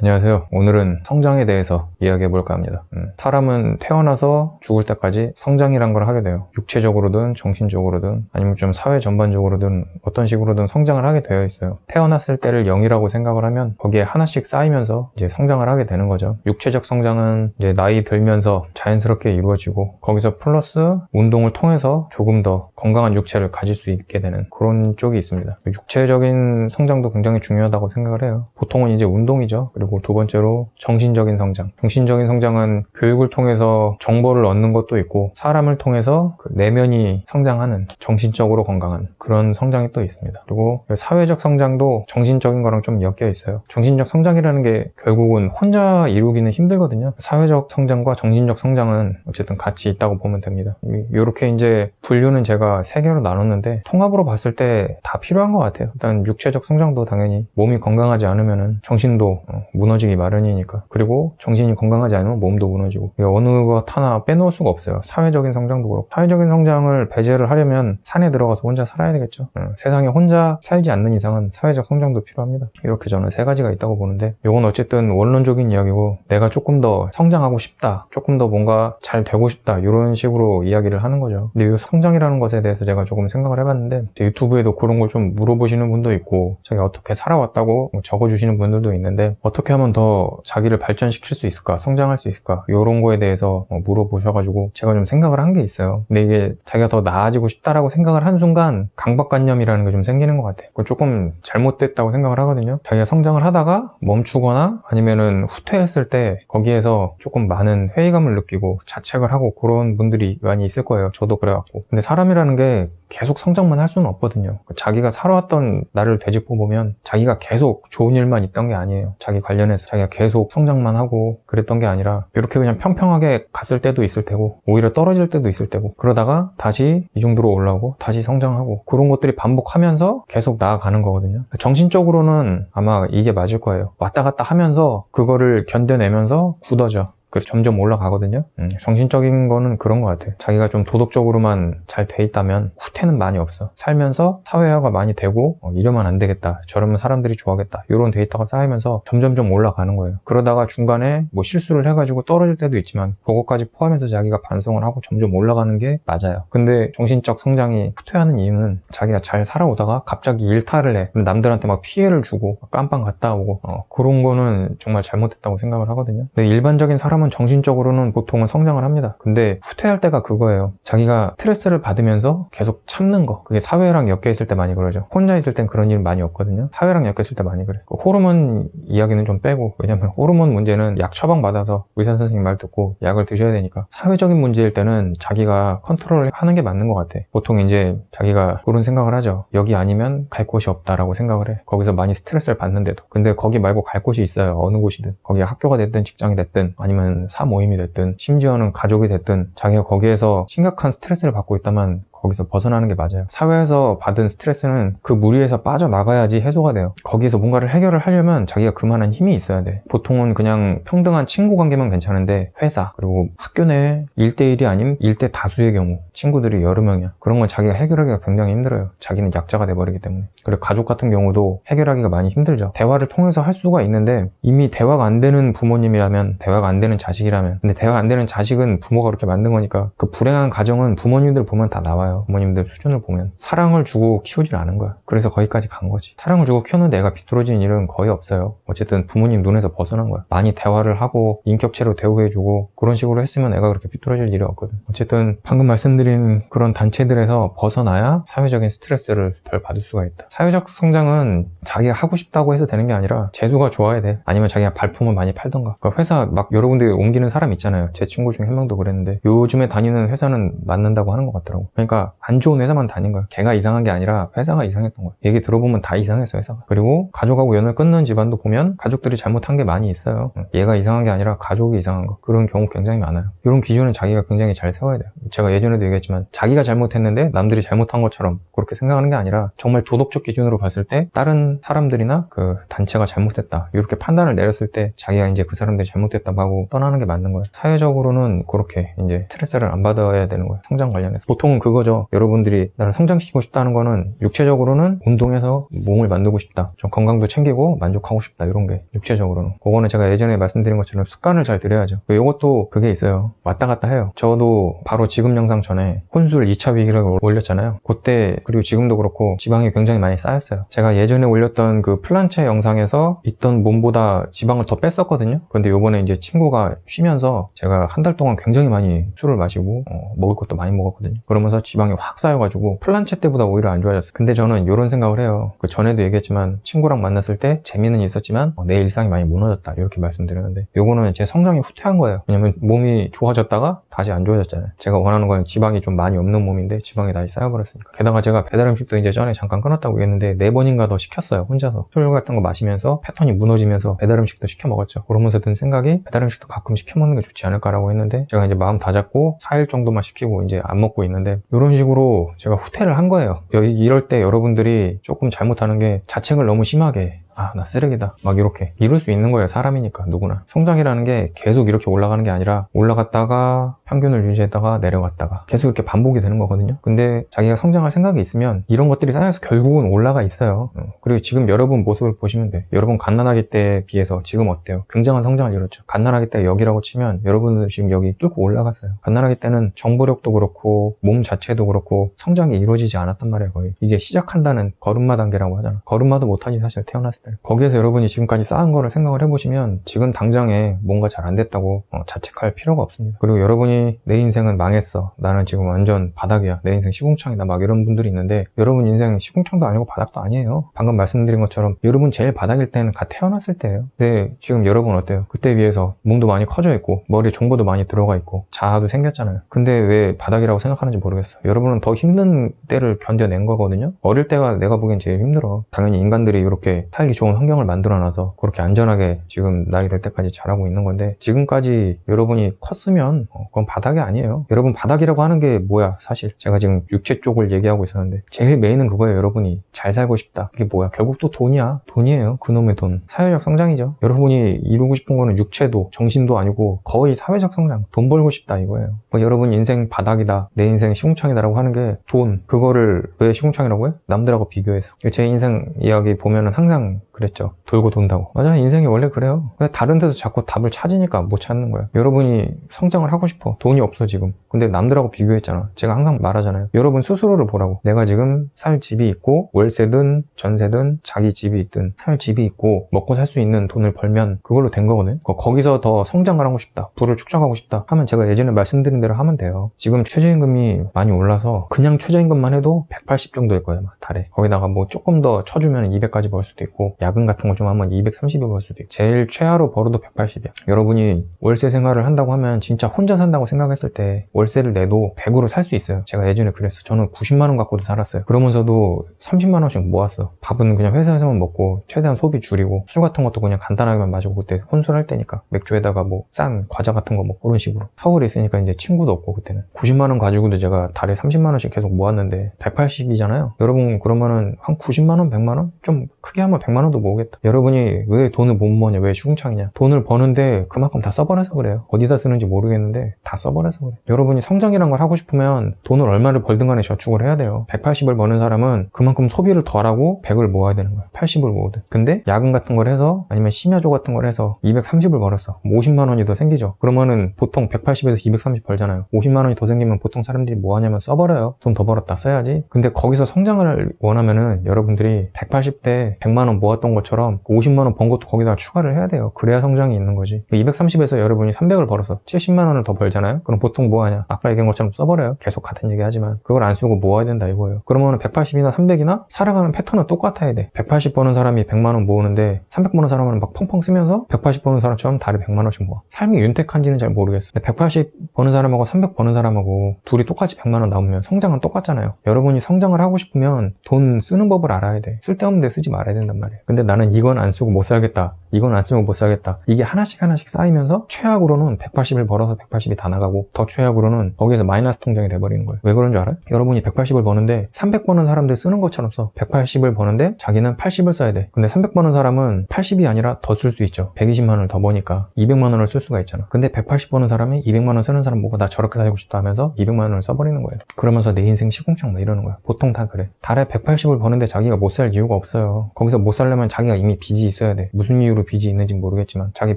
안녕하세요. 오늘은 성장에 대해서 이야기해 볼까 합니다. 사람은 태어나서 죽을 때까지 성장이란 걸 하게 돼요. 육체적으로든 정신적으로든 아니면 좀 사회 전반적으로든 어떤 식으로든 성장을 하게 되어 있어요. 태어났을 때를 0이라고 생각을 하면 거기에 하나씩 쌓이면서 이제 성장을 하게 되는 거죠. 육체적 성장은 이제 나이 들면서 자연스럽게 이루어지고 거기서 플러스 운동을 통해서 조금 더 건강한 육체를 가질 수 있게 되는 그런 쪽이 있습니다. 육체적인 성장도 굉장히 중요하다고 생각을 해요. 보통은 이제 운동이죠. 그리고 두 번째로 정신적인 성장. 정신적인 성장은 교육을 통해서 정보를 얻는 것도 있고 사람을 통해서 그 내면이 성장하는 정신적으로 건강한 그런 성장이 또 있습니다. 그리고 사회적 성장도 정신적인 거랑 좀 엮여 있어요. 정신적 성장이라는 게 결국은 혼자 이루기는 힘들거든요. 사회적 성장과 정신적 성장은 어쨌든 같이 있다고 보면 됩니다. 이렇게 이제 분류는 제가 3개로 나눴는데 통합으로 봤을 때 다 필요한 것 같아요. 일단 육체적 성장도 당연히 몸이 건강하지 않으면은 정신도 무너지기 마련이니까. 그리고 정신이 건강하지 않으면 몸도 무너지고. 어느 것 하나 빼놓을 수가 없어요. 사회적인 성장도 그렇고. 사회적인 성장을 배제를 하려면 산에 들어가서 혼자 살아야 되겠죠. 세상에 혼자 살지 않는 이상은 사회적 성장도 필요합니다. 이렇게 저는 3가지가 있다고 보는데 이건 어쨌든 원론적인 이야기고 내가 조금 더 성장하고 싶다. 조금 더 뭔가 잘 되고 싶다. 이런 식으로 이야기를 하는 거죠. 근데 이 성장이라는 것에 대해서 제가 조금 생각을 해봤는데 유튜브에도 그런 걸 좀 물어보시는 분도 있고 자기가 어떻게 살아왔다고 적어주시는 분들도 있는데 어떻게 하면 더 자기를 발전시킬 수 있을까? 성장할 수 있을까? 이런 거에 대해서 물어보셔가지고 제가 좀 생각을 한 게 있어요. 근데 이게 자기가 더 나아지고 싶다라고 생각을 한 순간 강박관념이라는 게 좀 생기는 것 같아요. 그거 조금 잘못됐다고 생각을 하거든요. 자기가 성장을 하다가 멈추거나 아니면은 후퇴했을 때 거기에서 조금 많은 회의감을 느끼고 자책을 하고 그런 분들이 많이 있을 거예요. 저도 그래갖고. 근데 사람이라는 게 계속 성장만 할 수는 없거든요. 자기가 살아왔던 나를 되짚어 보면 자기가 계속 좋은 일만 있던 게 아니에요. 자기 관련해서 자기가 계속 성장만 하고 그랬던 게 아니라 이렇게 그냥 평평하게 갔을 때도 있을 테고 오히려 떨어질 때도 있을 테고 그러다가 다시 이 정도로 올라오고 다시 성장하고 그런 것들이 반복하면서 계속 나아가는 거거든요. 정신적으로는 아마 이게 맞을 거예요. 왔다 갔다 하면서 그거를 견뎌내면서 굳어져. 그래서 점점 올라가거든요. 정신적인 거는 그런 것 같아요. 자기가 좀 도덕적으로만 잘 돼 있다면 후퇴는 많이 없어. 살면서 사회화가 많이 되고 이러면 안 되겠다. 저러면 사람들이 좋아하겠다. 이런 데이터가 쌓이면서 점점점 올라가는 거예요. 그러다가 중간에 뭐 실수를 해가지고 떨어질 때도 있지만 그것까지 포함해서 자기가 반성을 하고 점점 올라가는 게 맞아요. 근데 정신적 성장이 후퇴하는 이유는 자기가 잘 살아오다가 갑자기 일탈을 해. 남들한테 막 피해를 주고 깜빵 갔다 오고 그런 거는 정말 잘못했다고 생각을 하거든요. 근데 일반적인 사람은 정신적으로는 보통은 성장을 합니다. 근데 후퇴할 때가 그거예요. 자기가 스트레스를 받으면서 계속 참는 거. 그게 사회랑 엮여 있을 때 많이 그러죠. 혼자 있을 땐 그런 일 많이 없거든요. 사회랑 엮여 있을 때 많이 그래. 호르몬 이야기는 좀 빼고 왜냐면 호르몬 문제는 약 처방 받아서 의사 선생님 말 듣고 약을 드셔야 되니까 사회적인 문제일 때는 자기가 컨트롤을 하는 게 맞는 것 같아. 보통 이제 자기가 그런 생각을 하죠. 여기 아니면 갈 곳이 없다라고 생각을 해. 거기서 많이 스트레스를 받는데도. 근데 거기 말고 갈 곳이 있어요. 어느 곳이든. 거기가 학교가 됐든 직장이 됐든 아니면 사모임이 됐든 심지어는 가족이 됐든 자기가 거기에서 심각한 스트레스를 받고 있다면 거기서 벗어나는 게 맞아요. 사회에서 받은 스트레스는 그 무리에서 빠져나가야지 해소가 돼요. 거기에서 뭔가를 해결을 하려면 자기가 그만한 힘이 있어야 돼. 보통은 그냥 평등한 친구 관계면 괜찮은데 회사 그리고 학교 내 1대1이 아닌 1대 다수의 경우 친구들이 여러 명이야. 그런 건 자기가 해결하기가 굉장히 힘들어요. 자기는 약자가 돼버리기 때문에. 그리고 가족 같은 경우도 해결하기가 많이 힘들죠. 대화를 통해서 할 수가 있는데 이미 대화가 안 되는 부모님이라면 대화가 안 되는 자식이라면 근데 대화가 안 되는 자식은 부모가 그렇게 만든 거니까 그 불행한 가정은 부모님들 보면 다 나와요. 부모님들 수준을 보면 사랑을 주고 키우질 않은 거야. 그래서 거기까지 간 거지. 사랑을 주고 키우는 애가 비뚤어진 일은 거의 없어요. 어쨌든 부모님 눈에서 벗어난 거야. 많이 대화를 하고 인격체로 대우해주고 그런 식으로 했으면 애가 그렇게 비뚤어질 일이 없거든. 어쨌든 방금 말씀드린 그런 단체들에서 벗어나야 사회적인 스트레스를 덜 받을 수가 있다. 사회적 성장은 자기가 하고 싶다고 해서 되는 게 아니라 재수가 좋아야 돼. 아니면 자기가 발품을 많이 팔던가. 그러니까 회사 막 여러 군데 옮기는 사람 있잖아요. 제 친구 중에 한 명도 그랬는데 요즘에 다니는 회사는 맞는다고 하는 것 같더라고. 그러니까 안 좋은 회사만 다닌 거야. 걔가 이상한 게 아니라 회사가 이상했던 거야. 얘기 들어보면 다 이상했어 회사가. 그리고 가족하고 연을 끊는 집안도 보면 가족들이 잘못한 게 많이 있어요. 얘가 이상한 게 아니라 가족이 이상한 거. 그런 경우 굉장히 많아요. 이런 기준은 자기가 굉장히 잘 세워야 돼요. 제가 예전에도 얘기했지만 자기가 잘못했는데 남들이 잘못한 것처럼 그렇게 생각하는 게 아니라 정말 도덕적 기준으로 봤을 때 다른 사람들이나 그 단체가 잘못했다. 이렇게 판단을 내렸을 때 자기가 이제 그 사람들이 잘못했다고 하고 떠나는 게 맞는 거예요. 사회적으로는 그렇게 이제 스트레스를 안 받아야 되는 거예요. 성장 관련해서. 보통은 그거죠. 거죠. 여러분들이 나를 성장시키고 싶다는 거는 육체적으로는 운동해서 몸을 만들고 싶다. 좀 건강도 챙기고 만족하고 싶다. 이런 게 육체적으로는. 그거는 제가 예전에 말씀드린 것처럼 습관을 잘 들여야죠. 이것도 그게 있어요. 왔다 갔다 해요. 저도 바로 지금 영상 전에 혼술 2차 위기를 올렸잖아요. 그때 그리고 지금도 그렇고 지방이 굉장히 많이 쌓였어요. 제가 예전에 올렸던 그 플란체 영상에서 있던 몸보다 지방을 더 뺐었거든요. 근데 요번에 이제 친구가 쉬면서 제가 한 달 동안 굉장히 많이 술을 마시고 먹을 것도 많이 먹었거든요. 그러면서 지방이 확 쌓여가지고 플란체 때보다 오히려 안 좋아졌어요. 근데 저는 이런 생각을 해요. 그 전에도 얘기했지만 친구랑 만났을 때 재미는 있었지만 내 일상이 많이 무너졌다 이렇게 말씀드렸는데 요거는 제 성장이 후퇴한 거예요. 왜냐면 몸이 좋아졌다가 다시 안 좋아졌잖아요. 제가 원하는 건 지방이 좀 많이 없는 몸인데 지방이 다시 쌓여버렸으니까. 게다가 제가 배달 음식도 이제 전에 잠깐 끊었다고 했는데 4번인가 더 시켰어요. 혼자서 술 같은 거 마시면서 패턴이 무너지면서 배달 음식도 시켜 먹었죠. 그러면서 든 생각이 배달 음식도 가끔 시켜 먹는 게 좋지 않을까라고 했는데 제가 이제 마음 다잡고 4일 정도만 시키고 이제 안 먹고 있는데 이런 식으로 제가 후퇴를 한 거예요. 이럴 때 여러분들이 조금 잘못하는 게 자책을 너무 심하게 나 쓰레기다 막 이렇게 이럴 수 있는 거예요. 사람이니까 누구나. 성장이라는 게 계속 이렇게 올라가는 게 아니라 올라갔다가 평균을 유지했다가 내려갔다가 계속 이렇게 반복이 되는 거거든요. 근데 자기가 성장할 생각이 있으면 이런 것들이 쌓여서 결국은 올라가 있어요. 그리고 지금 여러분 모습을 보시면 돼요. 여러분 갓난아기 때에 비해서 지금 어때요? 굉장한 성장을 이뤘죠. 갓난아기 때 여기라고 치면 여러분들 지금 여기 뚫고 올라갔어요. 갓난아기 때는 정보력도 그렇고 몸 자체도 그렇고 성장이 이루어지지 않았단 말이에요. 거의 이제 시작한다는 걸음마 단계라고 하잖아. 걸음마도 못하지 사실 태어났을 때. 거기에서 여러분이 지금까지 쌓은 거를 생각을 해보시면 지금 당장에 뭔가 잘 안 됐다고 자책할 필요가 없습니다. 그리고 여러분이 내 인생은 망했어. 나는 지금 완전 바닥이야. 내 인생 시궁창이다. 막 이런 분들이 있는데 여러분 인생 시궁창도 아니고 바닥도 아니에요. 방금 말씀드린 것처럼 여러분 제일 바닥일 때는 갓 태어났을 때예요. 근데 지금 여러분 어때요? 그때에 비해서 몸도 많이 커져 있고 머리에 정보도 많이 들어가 있고 자아도 생겼잖아요. 근데 왜 바닥이라고 생각하는지 모르겠어요. 여러분은 더 힘든 때를 견뎌낸 거거든요. 어릴 때가 내가 보기엔 제일 힘들어. 당연히 인간들이 이렇게 살기 좋은 환경을 만들어놔서 그렇게 안전하게 지금 나이 될 때까지 자라고 있는 건데 지금까지 여러분이 컸으면 그건 바닥이 아니에요. 여러분 바닥이라고 하는 게 뭐야 사실. 제가 지금 육체 쪽을 얘기하고 있었는데 제일 메인은 그거예요. 여러분이 잘 살고 싶다. 이게 뭐야? 결국 또 돈이야. 돈이에요. 그놈의 돈. 사회적 성장이죠. 여러분이 이루고 싶은 거는 육체도 정신도 아니고 거의 사회적 성장. 돈 벌고 싶다 이거예요. 여러분 인생 바닥이다. 내 인생 시궁창이다라고 하는 게 돈. 그거를 왜 시궁창이라고 해? 남들하고 비교해서. 제 인생 이야기 보면은 항상 그랬죠. 돌고 돈다고. 맞아, 인생이 원래 그래요. 근데 다른 데서 자꾸 답을 찾으니까 못 찾는 거야. 여러분이 성장을 하고 싶어. 돈이 없어 지금. 근데 남들하고 비교했잖아. 제가 항상 말하잖아요. 여러분 스스로를 보라고. 내가 지금 살 집이 있고 월세든 전세든 자기 집이 있든 살 집이 있고 먹고 살 수 있는 돈을 벌면 그걸로 된 거거든. 거기서 더 성장을 하고 싶다. 부를 축적하고 싶다 하면 제가 예전에 말씀드린 대로 하면 돼요. 지금 최저임금이 많이 올라서 그냥 최저임금만 해도 180 정도일 거예요. 막 달에. 거기다가 뭐 조금 더 쳐주면 200까지 벌 수도 있고 야근 같은 거 좀 하면 230을 벌 수도 있고 제일 최하로 벌어도 180이야. 여러분이 월세 생활을 한다고 하면 진짜 혼자 산다고 생각했을 때 월세를 내도 100으로 살 수 있어요. 제가 예전에 그랬어. 저는 90만원 갖고도 살았어요. 그러면서도 30만원씩 모았어. 밥은 그냥 회사에서만 먹고 최대한 소비 줄이고 술 같은 것도 그냥 간단하게만 마시고 그때 혼술할 때니까 맥주에다가 뭐 싼 과자 같은 거 먹고 그런 식으로. 서울에 있으니까 이제 친구도 없고 그때는 90만원 가지고도 제가 달에 30만원씩 계속 모았는데 180이잖아요. 여러분 그러면은 한 90만원 100만원? 좀 크게 하면 100만원도 모으겠다. 여러분이 왜 돈을 못 모으냐? 왜 시궁창이냐? 돈을 버는데 그만큼 다 써버려서 그래요. 어디다 쓰는지 모르겠는데 다 써버려서 그래. 여러분이 성장이란 걸 하고 싶으면 돈을 얼마를 벌든 간에 저축을 해야 돼요. 180을 버는 사람은 그만큼 소비를 덜하고 100을 모아야 되는 거야. 80을 모으든. 근데 야근 같은 걸 해서 아니면 심야조 같은 걸 해서 230을 벌었어. 50만원이 더 생기죠. 그러면은 보통 180에서 230 벌잖아요. 50만원이 더 생기면 보통 사람들이 뭐 하냐면 써버려요. 돈 더 벌었다 써야지. 근데 거기서 성장을 원하면은 여러분들이 180대 100만원 모았던 것처럼 50만원 번 것도 거기다가 추가를 해야 돼요. 그래야 성장이 있는 거지. 230에서 여러분이 300을 벌어서 70만원을 더 벌잖아요. 그럼 보통 뭐 하냐? 아까 얘기한 것처럼 써버려요. 계속 같은 얘기 하지만 그걸 안 쓰고 모아야 된다 이거예요. 그러면 180이나 300이나 살아가는 패턴은 똑같아야 돼. 180 버는 사람이 100만원 모으는데 300 버는 사람은 막 펑펑 쓰면서 180 버는 사람처럼 달에 100만원씩 모아. 삶이 윤택한지는 잘 모르겠어. 근데 180 버는 사람하고 300 버는 사람하고 둘이 똑같이 100만원 나오면 성장은 똑같잖아요. 여러분이 성장을 하고 싶으면 돈 쓰는 법을 알아야 돼. 쓸데없는 데 쓰지 말아야 된단 말이에요. 근데 나는 이건 안 쓰고 못 살겠다. 이건 안 쓰면 못 살겠다. 이게 하나씩 쌓이면서 최악으로는 180을 벌어서 180이 다 나가고, 더 최악으로는 거기에서 마이너스 통장이 돼버리는 거예요. 왜 그런 줄 알아요? 여러분이 180을 버는데 300 버는 사람들 쓰는 것처럼 써. 180을 버는데 자기는 80을 써야 돼. 근데 300 버는 사람은 80이 아니라 더 쓸 수 있죠. 120만 원을 더 버니까 200만 원을 쓸 수가 있잖아. 근데 180 버는 사람이 200만 원 쓰는 사람 보고 나 저렇게 살고 싶다 하면서 200만 원을 써버리는 거예요. 그러면서 내 인생 시궁창 막 이러는 거야. 보통 다 그래. 달에 180을 버는데 자기가 못 살 이유가 없어요. 거기서 못 살려면 자기가 이미 빚이 있어야 돼. 무슨 이유로 빚이 있는지 모르겠지만 자기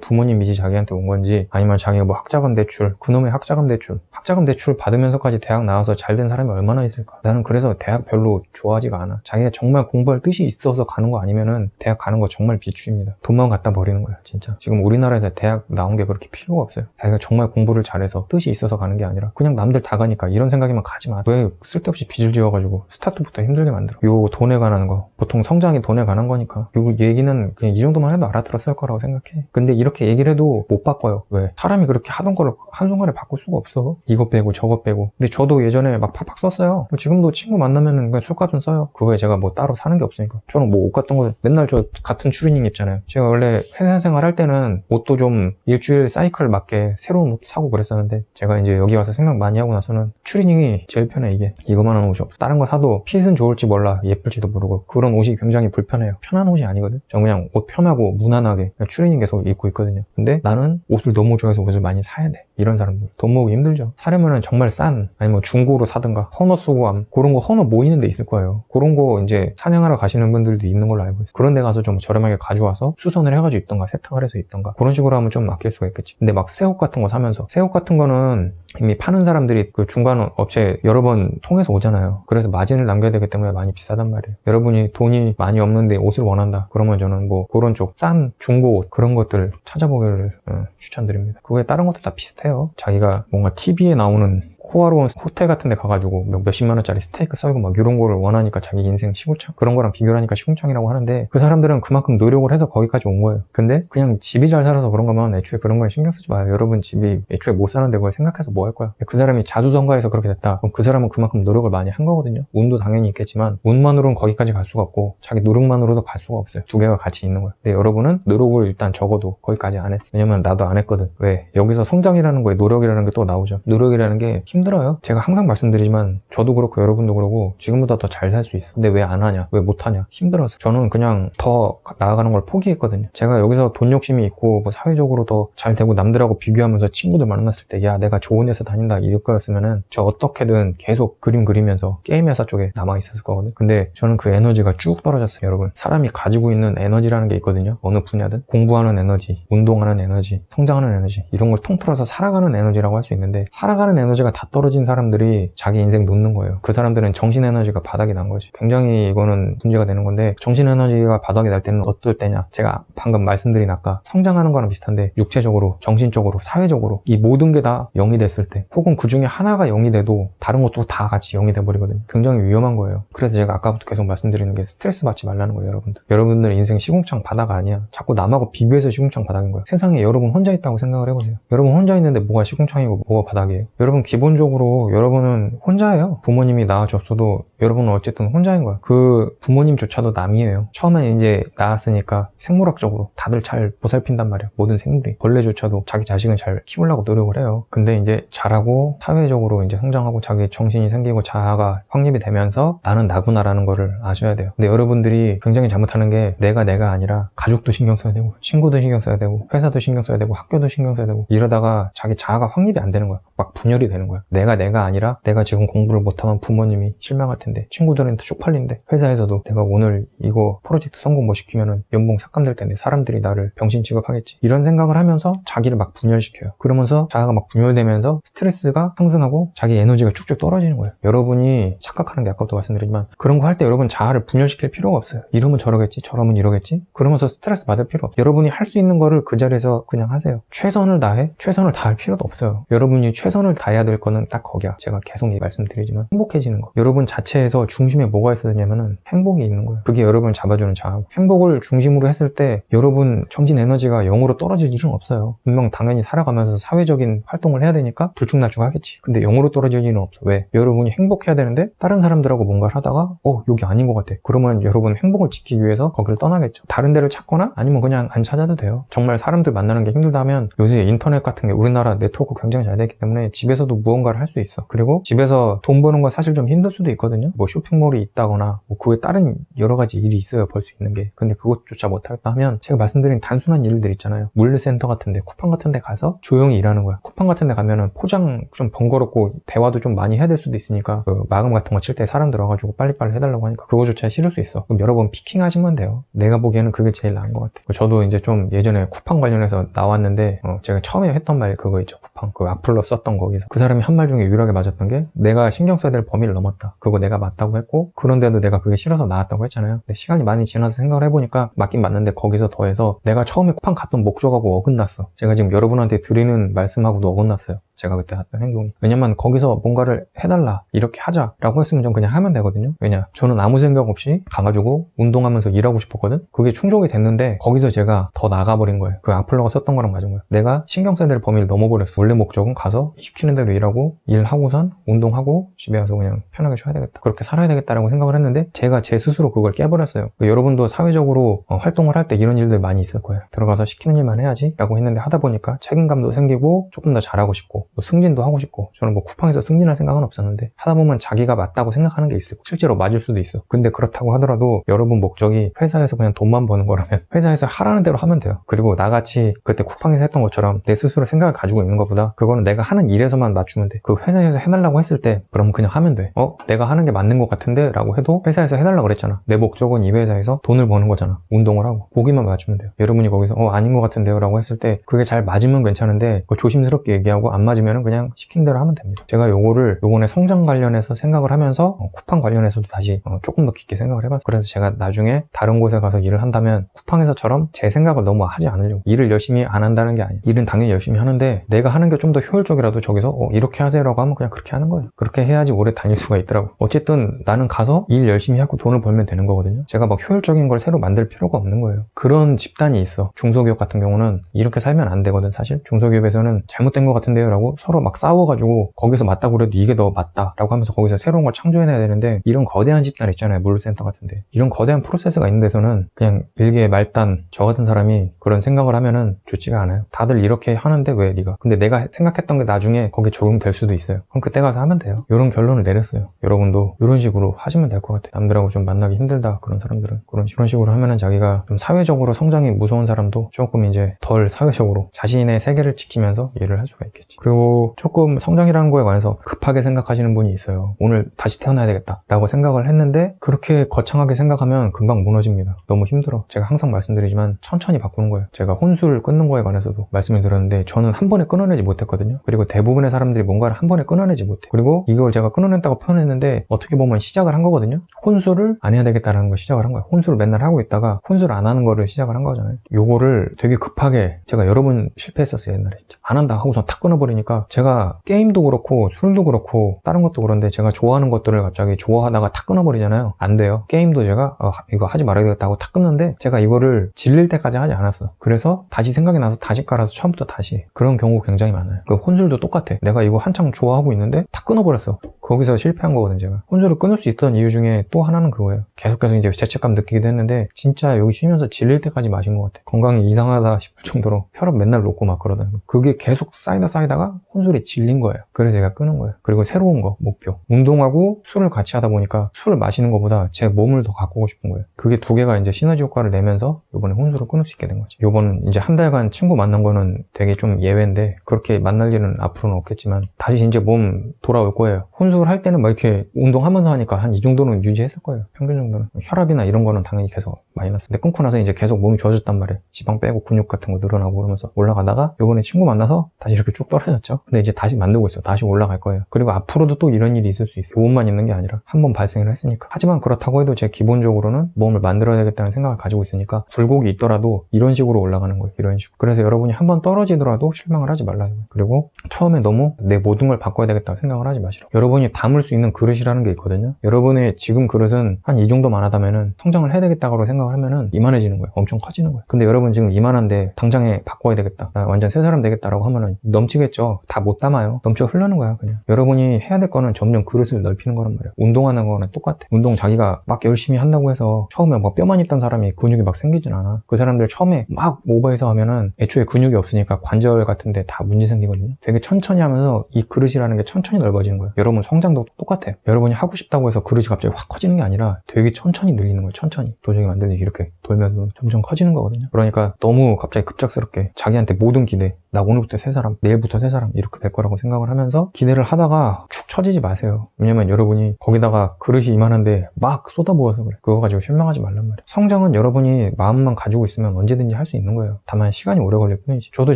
부모님 빚이 자기한테 온 건지, 아니면 자기가 뭐 학자금 대출, 그놈의 학자금 대출 받으면서까지 대학 나와서 잘 된 사람이 얼마나 있을까. 나는 그래서 대학 별로 좋아하지가 않아. 자기가 정말 공부할 뜻이 있어서 가는 거 아니면은 대학 가는 거 정말 비추입니다. 돈만 갖다 버리는 거야 진짜. 지금 우리나라에서 대학 나온 게 그렇게 필요가 없어요. 자기가 정말 공부를 잘해서 뜻이 있어서 가는 게 아니라 그냥 남들 다 가니까 이런 생각이면 가지 마. 왜 쓸데없이 빚을 지어가지고 스타트부터 힘들게 만들어. 요 돈에 관한 거, 보통 성장이 돈에 관한 거니까 요 얘기는 그냥 이 정도만 해도 알아들었을 거라고 생각해. 근데 이렇게 얘기를 해도 못 바꿔요. 왜? 사람이 그렇게 하던 거를 한순간에 바꿀 수가 없어. 이거 빼고 저거 빼고. 근데 저도 예전에 막 팍팍 썼어요. 지금도 친구 만나면은 그냥 술값은 써요. 그거에 제가 뭐 따로 사는 게 없으니까. 저는 뭐 옷 같은 거 맨날 저 같은 추리닝 입잖아요. 제가 원래 회사 생활 할 때는 옷도 좀 일주일 사이클 맞게 새로운 옷 사고 그랬었는데, 제가 이제 여기 와서 생각 많이 하고 나서는 추리닝이 제일 편해. 이거만한 옷이 없어. 다른 거 사도 핏은 좋을지 몰라, 예쁠지도 모르고, 그런 옷이 굉장히 불편해요. 편한 옷이 아니거든. 저 그냥 옷 편하고 무난하게 그냥 추리닝 계속 입고 있거든요. 근데 나는 옷을 너무 좋아해서 옷을 많이 사야 돼. 이런 사람들 돈 모으기 힘들죠. 사려면은 정말 싼, 아니면 중고로 사든가, 헌어 수거함, 그런 거 헌어 모이는 데 있을 거예요. 그런 거 이제 사냥하러 가시는 분들도 있는 걸로 알고 있어요. 그런 데 가서 좀 저렴하게 가져와서 수선을 해가지고 입던가 세탁을 해서 입던가, 그런 식으로 하면 좀 아낄 수가 있겠지. 근데 막 새 옷 같은 거 사면서, 새 옷 같은 거는 이미 파는 사람들이 그 중간 업체 여러 번 통해서 오잖아요. 그래서 마진을 남겨야 되기 때문에 많이 비싸단 말이에요. 여러분이 돈이 많이 없는데 옷을 원한다 그러면 저는 뭐 그런 쪽 싼 중고 옷, 그런 것들 찾아보기를 추천드립니다. 그거에 다른 것도 다 비슷해요. 자기가 뭔가 TV에 나오는 호화로운 호텔 같은 데 가가지고 몇십만 원짜리 스테이크 썰고 막 이런 거를 원하니까 자기 인생 시궁창, 그런 거랑 비교를 하니까 시궁창이라고 하는데, 그 사람들은 그만큼 노력을 해서 거기까지 온 거예요. 근데 그냥 집이 잘 살아서 그런 거면 애초에 그런 거에 신경 쓰지 마요. 여러분 집이 애초에 못 사는데 그걸 생각해서 뭐 할 거야. 그 사람이 자수성가해서 그렇게 됐다, 그럼 그 사람은 그만큼 노력을 많이 한 거거든요. 운도 당연히 있겠지만 운만으로는 거기까지 갈 수가 없고 자기 노력만으로도 갈 수가 없어요. 두 개가 같이 있는 거예요. 근데 여러분은 노력을 일단 적어도 거기까지 안 했어. 왜냐면 나도 안 했거든. 왜? 여기서 성장이라는 거에 노력이라는 게 또 나오죠. 노력이라는 게 힘들어요. 제가 항상 말씀드리지만 저도 그렇고 여러분도 그러고 지금보다 더 잘 살 수 있어. 근데 왜 안 하냐? 왜 못 하냐? 힘들어서. 저는 그냥 더 나아가는 걸 포기했거든요. 제가 여기서 돈 욕심이 있고 뭐 사회적으로 더 잘 되고 남들하고 비교하면서 친구들 만났을 때 야 내가 좋은 회사 다닌다 이럴 거였으면은 저 어떻게든 계속 그림 그리면서 게임 회사 쪽에 남아 있었을 거거든요. 근데 저는 그 에너지가 쭉 떨어졌어요. 여러분, 사람이 가지고 있는 에너지라는 게 있거든요. 어느 분야든 공부하는 에너지, 운동하는 에너지, 성장하는 에너지, 이런 걸 통틀어서 살아가는 에너지라고 할 수 있는데, 살아가는 에너지가 다 떨어진 사람들이 자기 인생 놓는 거예요. 그 사람들은 정신 에너지가 바닥이 난 거지. 굉장히 이거는 문제가 되는 건데, 정신 에너지가 바닥이 날 때는 어떨 때냐? 제가 방금 말씀드린 아까 성장하는 거랑 비슷한데, 육체적으로, 정신적으로, 사회적으로 이 모든 게 다 0이 됐을 때, 혹은 그 중에 하나가 0이 돼도 다른 것도 다 같이 0이 돼버리거든요. 굉장히 위험한 거예요. 그래서 제가 아까부터 계속 말씀드리는 게 스트레스 받지 말라는 거예요. 여러분들 인생 시궁창 바닥 아니야. 자꾸 남하고 비교해서 시궁창 바닥인 거예요. 세상에 여러분 혼자 있다고 생각을 해보세요. 여러분 혼자 있는데 뭐가 시궁창이고 뭐가 바닥이에요? 여러분 기본적으로 여러분은 혼자예요. 부모님이 낳아줬어도 여러분은 어쨌든 혼자인 거야. 그 부모님조차도 남이에요. 처음에 이제 낳았으니까 생물학적으로 다들 잘 보살핀단 말이야. 모든 생물이. 벌레조차도 자기 자식은 잘 키우려고 노력을 해요. 근데 이제 자라고 사회적으로 이제 성장하고 자기 정신이 생기고 자아가 확립이 되면서 나는 나구나라는 거를 아셔야 돼요. 근데 여러분들이 굉장히 잘못하는 게 내가 아니라 가족도 신경 써야 되고 친구도 신경 써야 되고 회사도 신경 써야 되고 학교도 신경 써야 되고, 이러다가 자기 자아가 확립이 안 되는 거야. 막 분열이 되는 거야. 내가 아니라 내가 지금 공부를 못하면 부모님이 실망할 텐데, 친구들한테 쪽팔린데, 회사에서도 내가 오늘 이거 프로젝트 성공 못 시키면은 연봉 삭감될 텐데 사람들이 나를 병신 취급하겠지, 이런 생각을 하면서 자기를 막 분열시켜요. 그러면서 자아가 막 분열되면서 스트레스가 상승하고 자기 에너지가 쭉쭉 떨어지는 거예요. 여러분이 착각하는 게 아까부터 말씀드리지만, 그런 거 할 때 여러분 자아를 분열시킬 필요가 없어요. 이러면 저러겠지, 저러면 이러겠지, 그러면서 스트레스 받을 필요 없어요. 여러분이 할 수 있는 거를 그 자리에서 그냥 하세요. 최선을 다해? 최선을 다할 필요도 없어요. 여러분이 최선을 다해야 될 건 거는 딱 거기야. 제가 계속 말씀드리지만 행복해지는 거. 여러분 자체에서 중심에 뭐가 있어야 되냐면은 행복이 있는 거예요. 그게 여러분을 잡아주는 자아고, 행복을 중심으로 했을 때 여러분 정신 에너지가 0으로 떨어질 일은 없어요. 분명 당연히 살아가면서 사회적인 활동을 해야 되니까 들쭉날쭉 하겠지. 근데 0으로 떨어질 일은 없어. 왜? 여러분이 행복해야 되는데 다른 사람들하고 뭔가를 하다가 여기 아닌 것 같아. 그러면 여러분 행복을 지키기 위해서 거기를 떠나겠죠. 다른 데를 찾거나 아니면 그냥 안 찾아도 돼요. 정말 사람들 만나는 게 힘들다면 요새 인터넷 같은 게 우리나라 네트워크 굉장히 잘 되기 때문에 집에서도 무언가를 할 수 있어. 그리고 집에서 돈 버는 건 사실 좀 힘들 수도 있거든요. 뭐 쇼핑몰이 있다거나 뭐 그에 다른 여러 가지 일이 있어요. 벌 수 있는 게. 근데 그것조차 못하겠다 하면 제가 말씀드린 단순한 일들 있잖아요. 물류센터 같은 데, 쿠팡 같은 데 가서 조용히 일하는 거야. 쿠팡 같은 데 가면은 포장 좀 번거롭고 대화도 좀 많이 해야 될 수도 있으니까 그 마감 같은 거 칠 때 사람 들어가지고 빨리빨리 해달라고 하니까 그거조차 싫을 수 있어. 그럼 여러 번 피킹하시면 돼요. 내가 보기에는 그게 제일 나은 것 같아. 저도 이제 좀 예전에 쿠팡 관련해서 나왔는데 제가 처음에 했던 말 그거 있죠. 쿠팡 그 악플러 썼던 거기서 그 사람이 한 말 중에 유일하게 맞았던 게 내가 신경 써야 될 범위를 넘었다. 그거 내가 맞다고 했고 그런데도 내가 그게 싫어서 나왔다고 했잖아요. 근데 시간이 많이 지나서 생각을 해보니까 맞긴 맞는데 거기서 더해서 내가 처음에 쿠팡 갔던 목적하고 어긋났어. 제가 지금 여러분한테 드리는 말씀하고도 어긋났어요. 제가 그때 했던 행동이. 왜냐면 거기서 뭔가를 해달라, 이렇게 하자라고 했으면 전 그냥 하면 되거든요. 왜냐, 저는 아무 생각 없이 가가지고 운동하면서 일하고 싶었거든. 그게 충족이 됐는데 거기서 제가 더 나가버린 거예요. 그 악플러가 썼던 거랑 맞은 거예요. 내가 신경 써야 될 범위를 넘어버렸어. 원래 목적은 가서 시키는 대로 일하고 일하고선 운동하고 집에 와서 그냥 편하게 쉬어야 되겠다, 그렇게 살아야 되겠다라고 생각을 했는데 제가 제 스스로 그걸 깨버렸어요. 여러분도 사회적으로 활동을 할 때 이런 일들 많이 있을 거예요. 들어가서 시키는 일만 해야지 라고 했는데 하다 보니까 책임감도 생기고 조금 더 잘하고 싶고 뭐 승진도 하고 싶고, 저는 뭐 쿠팡에서 승진할 생각은 없었는데 하다 보면 자기가 맞다고 생각하는 게 있을 거고 실제로 맞을 수도 있어. 근데 그렇다고 하더라도 여러분 목적이 회사에서 그냥 돈만 버는 거라면 회사에서 하라는 대로 하면 돼요. 그리고 나같이 그때 쿠팡에서 했던 것처럼 내 스스로 생각을 가지고 있는 것보다 그거는 내가 하는 일에서만 맞추면 돼. 그 회사에서 해달라고 했을 때 그럼 그냥 하면 돼. 내가 하는 게 맞는 것 같은데 라고 해도 회사에서 해달라고 그랬잖아. 내 목적은 이 회사에서 돈을 버는 거잖아. 운동을 하고 거기만 맞추면 돼요. 여러분이 거기서 아닌 것 같은데요 라고 했을 때 그게 잘 맞으면 괜찮은데 조심스럽게 얘기하고 안 맞으면 그냥 시킨 대로 하면 됩니다. 제가 요번에 성장 관련해서 생각을 하면서 쿠팡 관련해서도 다시 조금 더 깊게 생각을 해봤어요. 그래서 제가 나중에 다른 곳에 가서 일을 한다면 쿠팡에서처럼 제 생각을 너무 하지 않으려고. 일을 열심히 안 한다는 게 아니에요. 일은 당연히 열심히 하는데 내가 하는 게 좀 더 효율적이라도 저기서 이렇게 하세요라고 하면 그냥 그렇게 하는 거예요. 그렇게 해야지 오래 다닐 수가 있더라고. 어쨌든 나는 가서 일 열심히 하고 돈을 벌면 되는 거거든요. 제가 막 효율적인 걸 새로 만들 필요가 없는 거예요. 그런 집단이 있어. 중소기업 같은 경우는 이렇게 살면 안 되거든. 사실 중소기업에서는 잘못된 것 같은데요 라고 서로 막 싸워가지고 거기서 맞다고 그래도 이게 더 맞다 라고 하면서 거기서 새로운 걸 창조해내야 되는데 이런 거대한 집단 있잖아요. 물류센터 같은데 이런 거대한 프로세스가 있는 데서는 그냥 일개 말단 저 같은 사람이 그런 생각을 하면은 좋지가 않아요. 다들 이렇게 하는데 왜 네가, 근데 내가 생각했던 게 나중에 거기에 적용될 수도 있어요. 그럼 그때 가서 하면 돼요. 이런 결론을 내렸어요. 여러분도 이런 식으로 하시면 될 것 같아요. 남들하고 좀 만나기 힘들다 그런 사람들은 그런 식으로 하면은 자기가 좀 사회적으로 성장이 무서운 사람도 조금 이제 덜 사회적으로 자신의 세계를 지키면서 일을 할 수가 있겠지. 그리고 조금 성장이라는 거에 관해서 급하게 생각하시는 분이 있어요. 오늘 다시 태어나야 되겠다 라고 생각을 했는데 그렇게 거창하게 생각하면 금방 무너집니다. 너무 힘들어. 제가 항상 말씀드리지만 천천히 바꾸는 거예요. 제가 혼수를 끊는 거에 관해서도 말씀을 드렸는데 저는 한 번에 끊어내지 못했거든요. 그리고 대부분의 사람들이 뭔가를 한 번에 끊어내지 못해. 그리고 이걸 제가 끊어낸다고 표현했는데 어떻게 보면 시작을 한 거거든요. 혼수를 안 해야 되겠다는 걸 시작을 한 거예요. 혼수를 맨날 하고 있다가 혼수를 안 하는 거를 시작을 한 거잖아요. 요거를 되게 급하게 제가 여러 번 실패했었어요. 옛날에 진짜. 안 한다 하고서 탁 끊어버리니까 제가 게임도 그렇고 술도 그렇고 다른 것도 그런데 제가 좋아하는 것들을 갑자기 좋아하다가 탁 끊어버리잖아요. 안 돼요. 게임도 제가 이거 하지 말아야 되겠다 하고 탁 끊는데 제가 이거를 질릴 때까지 하지 않았어. 그래서 다시 생각이 나서 다시 깔아서 처음부터 다시. 그런 경우 굉장히 많아요. 그 혼술도 똑같아. 내가 이거 한창 좋아하고 있는데 탁 끊어버렸어. 거기서 실패한 거거든 제가. 혼술을 끊을 수 있던 이유 중에 또 하나는 그거예요. 계속해서 이제 죄책감 느끼기도 했는데 진짜 여기 쉬면서 질릴 때까지 마신 것 같아. 건강이 이상하다 싶을 정도로 혈압 맨날 높고 막 그러다가 그게 계속 쌓이다가 혼술이 질린 거예요. 그래서 제가 끊은 거예요. 그리고 새로운 거 목표. 운동하고 술을 같이 하다 보니까 술을 마시는 것보다 제 몸을 더 가꾸고 싶은 거예요. 그게 두 개가 이제 시너지 효과를 내면서 이번에 혼술을 끊을 수 있게 된 거지. 요번 이제 한 달간 친구 만난 거는 되게 좀 예외인데 그렇게 만날 일은 앞으로는 없겠지만 다시 이제 몸 돌아올 거예요. 혼술을 할 때는 막 이렇게 운동하면서 하니까 한 이 정도는 유지했을 거예요. 평균 정도는. 혈압이나 이런 거는 당연히 계속 마이너스. 근데 끊고 나서 이제 계속 몸이 좋아졌단 말이에요. 지방 빼고 근육 같은 거 늘어나고 그러면서 올라가다가 요번에 친구 만나서 다시 이렇게 쭉 떨어졌죠. 근데 이제 다시 만들고 있어. 다시 올라갈 거예요. 그리고 앞으로도 또 이런 일이 있을 수 있어요. 몸만 있는 게 아니라 한 번 발생을 했으니까. 하지만 그렇다고 해도 제가 기본적으로는 몸을 만들어야 되겠다는 생각을 가지고 있으니까 굴곡이 있더라도 이런 식으로 올라가는 거예요. 이런 식으로. 그래서 여러분이 한 번 떨어지더라도 실망을 하지 말라요. 그리고 처음에 너무 내 모든 걸 바꿔야 되겠다고 생각을 하지 마시라. 여러분이 담을 수 있는 그릇이라는 게 있거든요. 여러분의 지금 그릇은 한 이 정도만 하다면은 성장을 해야 되겠다고 생각을 하면은 이만해지는 거예요. 엄청 커지는 거예요. 근데 여러분 지금 이만한데 당장에 바꿔야 되겠다. 나 완전 새 사람 되겠다라고 하면은 넘치겠죠. 다 못 담아요. 넘쳐 흐르는 거야 그냥. 여러분이 해야 될 거는 점점 그릇을 넓히는 거란 말이에요. 운동하는 거는 똑같아. 운동 자기가 막 열심히 한다고 해서 처음에 막 뼈만 있던 사람이 근육이 막 생기진 않아. 그 사람들 처음에 막 오버해서 하면은 애초에 근육이 없으니까 관절 같은데 다 문제 생기거든요. 되게 천천히 하면서 이 그릇이라는 게 천천히 넓어지는 거예요. 여러분 성장도 똑같아요. 여러분이 하고 싶다고 해서 그릇이 갑자기 확 커지는 게 아니라 되게 천천히 늘리는 거예요. 천천히. 도저히 만들듯이 이렇게 돌면서 점점 커지는 거거든요. 그러니까 너무 갑자기 급작스럽게 자기한테 모든 기대, 나 오늘부터 새 사람, 내일부터 새 사람 이렇게 될 거라고 생각을 하면서 기대를 하다가 축 처지지 마세요. 왜냐면 여러분이 거기다가 그릇이 이만한데 막 쏟아부어서 그래. 그거 가지고 실망하지 말란 말이에요. 성장은 여러분이 마음만 가지고 있으면 언제든지 할 수 있는 거예요. 다만 시간이 오래 걸릴 뿐이지. 저도